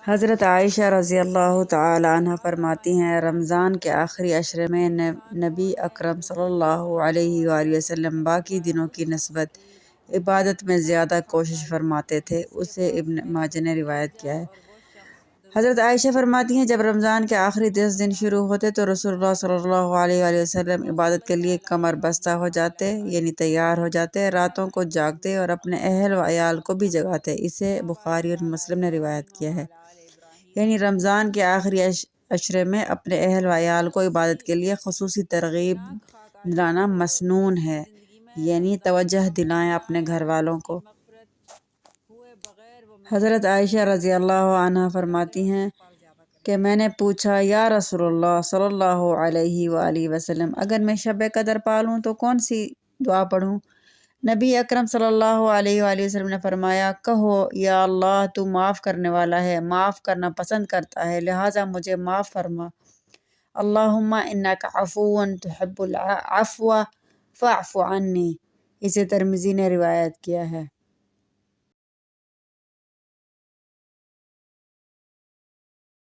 حضرت عائشہ رضی اللہ تعالی عنہ فرماتی ہیں، رمضان کے آخری عشرے میں نبی اکرم صلی اللہ علیہ وآلہ وسلم باقی دنوں کی نسبت عبادت میں زیادہ کوشش فرماتے تھے۔ اسے ابن ماجہ نے روایت کیا ہے۔ حضرت عائشہ فرماتی ہیں، جب رمضان کے آخری 10 دن شروع ہوتے تو رسول اللہ صلی اللہ علیہ وآلہ وسلم عبادت کے لیے کمر بستہ ہو جاتے، یعنی تیار ہو جاتے، راتوں کو جاگتے اور اپنے اہل و عیال کو بھی جگاتے۔ اسے بخاری اور مسلم نے روایت کیا ہے۔ یعنی رمضان کے آخری عشرے میں اپنے اہل و عیال کو عبادت کے لیے خصوصی ترغیب دلانا مسنون ہے، یعنی توجہ دلائیں اپنے گھر والوں کو۔ حضرت عائشہ رضی اللہ عنہ فرماتی ہیں کہ میں نے پوچھا، یا رسول اللہ صلی اللہ علیہ وآلہ وسلم، اگر میں شب قدر پالوں تو کون سی دعا پڑھوں؟ نبی اکرم صلی اللہ علیہ وآلہ وسلم نے فرمایا، کہو یا اللہ تو معاف کرنے والا ہے، معاف کرنا پسند کرتا ہے، لہٰذا مجھے معاف فرما۔ اللہم انک عفو تحب العفو فاعف عنی۔ اسے ترمذی نے روایت کیا ہے۔